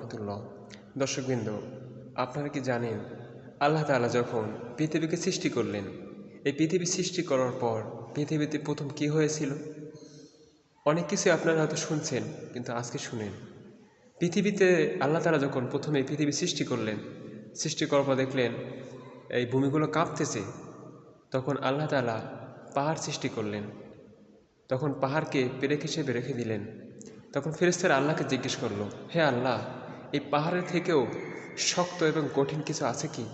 রহমতুল্লাহ। দর্শকবৃন্দ, আপনারা কি জানেন আল্লাহ তাআলা যখন পৃথিবীকে সৃষ্টি করলেন, এই পৃথিবী সৃষ্টি করার পর পৃথিবীতে প্রথম কি হয়েছিল? অনেক কিছু আপনারা হয়তো শুনছেন, কিন্তু আজকে শুনেন। পৃথিবীতে আল্লাহ তাআলা যখন প্রথমে পৃথিবী সৃষ্টি করলেন, সৃষ্টি করার পর দেখলেন এই ভূমিগুলো কাঁপতেছে, তখন আল্লাহ তাআলা পাহাড় সৃষ্টি করলেন। তখন পাহাড়কে পেরেক হিসেবে রেখে দিলেন। তখন ফেরেশতারা আল্লাহকে জিজ্ঞেস করলো, হে আল্লাহ, এই পাহাড়ের থেকেও শক্ত এবং কঠিন কিছু আছে কি?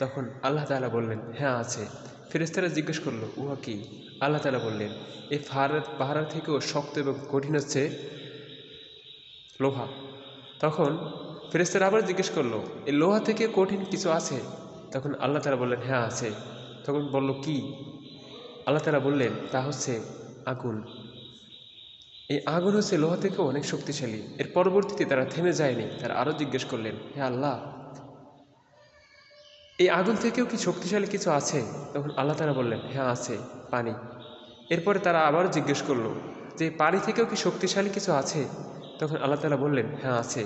তখন আল্লাহ তাআলা বললেন, হ্যাঁ আছে। ফেরেশতারা জিজ্ঞেস করলো, উহা কি? আল্লাহ তাআলা বললেন, এই পাহাড়ের থেকেও শক্ত এবং কঠিন হচ্ছে লোহা। তখন ফেরেশতারা আবার জিজ্ঞেস করলো, এই লোহা থেকে কঠিন কিছু আছে? তখন আল্লাহ তাআলা বললেন, হ্যাঁ আছে। তখন বলল, কি? আল্লাহ তাআলা বললেন, তা হচ্ছে আগুন। এই আগুন হচ্ছে লোহা থেকেও অনেক শক্তিশালী। এর পরবর্তীতে তারা থেমে যায়নি, তারা আরও জিজ্ঞেস করলেন, হে আল্লাহ, এই আগুন থেকেও কি শক্তিশালী কিছু আছে? তখন আল্লাহ তাআলা বললেন, হ্যাঁ আছে, পানি। এরপরে তারা আবার জিজ্ঞেস করলো যে পানি থেকেও কি শক্তিশালী কিছু আছে? তখন আল্লাহ তাআলা বললেন, হ্যাঁ আছে।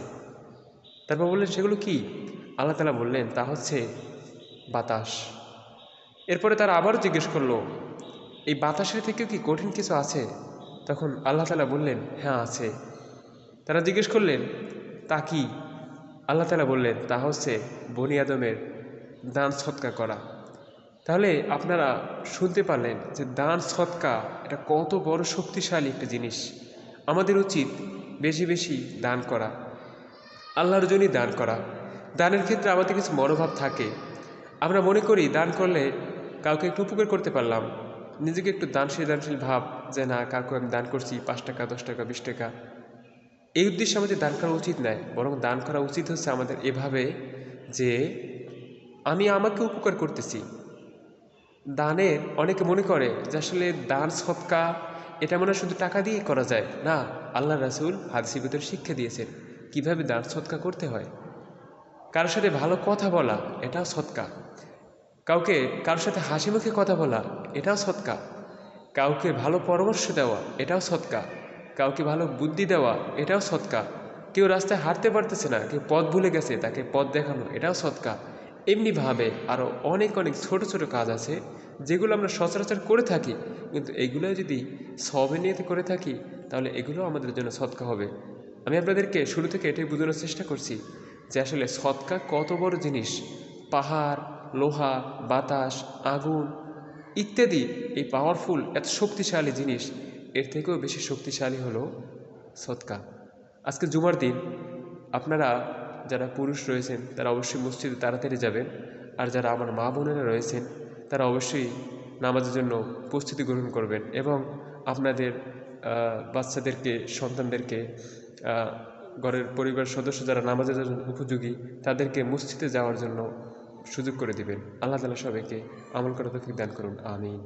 তারপর বললেন, সেগুলো কি? আল্লাহ তাআলা বললেন, তা হচ্ছে বাতাস। এরপরে তারা আবারও জিজ্ঞেস করলো, এই বাতাসের থেকেও কি কঠিন কিছু আছে? তখন আল্লাহ তাআলা বললেন, হ্যাঁ আছে। তারা জিজ্ঞেস করলেন, তা কি? আল্লাহ তাআলা বললেন, তা হচ্ছে বনি আদমের দান সৎকা করা। তাহলে আপনারা শুনতে পারলেন যে দান সৎকা এটা কত বড় শক্তিশালী একটা জিনিস। আমাদের উচিত বেশি বেশি দান করা, আল্লাহর জন্যই দান করা। দানের ক্ষেত্রে আমাদের কিছু মনোভাব থাকে। আমরা মনে করি দান করলে কাউকে একটু উপকার করতে পারলাম, নিজেকে একটু দানশীল ভাব, যে না, কাউকে আমি দান করছি 5 টাকা, 10 টাকা, 20 টাকা। এই উদ্দেশ্যে আমাদের দান করা উচিত নয়, বরং দান করা উচিত হচ্ছে আমাদের এভাবে যে আমি আমাকে উপকার করতেছি। দানের অনেকে মনে করে যে আসলে দান সৎকা এটা মনে হয় শুধু টাকা দিয়েই করা যায় না। আল্লাহ রাসূল হাদিসের ভিতরে শিক্ষা দিয়েছেন কিভাবে দান সৎকা করতে হয়। কারোর সাথে ভালো কথা বলা, এটাও সৎকা। কারোর সাথে হাসি মুখে কথা বলা, এটাও সৎকা। কাউকে ভালো পরামর্শ দেওয়া, এটাও সৎকা। কাউকে ভালো বুদ্ধি দেওয়া, এটাও সৎকা। কেউ রাস্তায় হাঁটতে পারতেছে না, কেউ পথ ভুলে গেছে, তাকে পথ দেখানো, এটাও সৎকা। এমনিভাবে আরও অনেক অনেক ছোট ছোট কাজ আছে যেগুলো আমরা সচরাচর করে থাকি, কিন্তু এগুলো যদি সওয়াবের নিয়তে করে থাকি তাহলে এগুলো আমাদের জন্য সৎকা হবে। আমি আপনাদেরকে শুরু থেকে এটাই বোঝানোর চেষ্টা করছি যে আসলে সৎকা কত বড় জিনিস। পাহাড়, লোহা, বাতাস, আগুন ইত্যাদি এই পাওয়ারফুল এত শক্তিশালী জিনিস, এর থেকেও বেশি শক্তিশালী হলো সৎকা। আজকে জুমার দিন, আপনারা যারা পুরুষ রয়েছেন তারা অবশ্যই মসজিদে তাড়াতাড়ি যাবেন, আর যারা আমার মা বোনেরা রয়েছেন তারা অবশ্যই নামাজের জন্য প্রস্তুতি গ্রহণ করবেন এবং আপনাদের বাচ্চাদেরকে, সন্তানদেরকে, ঘরের পরিবার সদস্য যারা নামাজের জন্য উপযোগী তাদেরকে মসজিদে যাওয়ার জন্য সুযোগ করে দিবেন। আল্লাহ তাআলা সবাইকে আমল করার তৌফিক দান করুন, আমিন।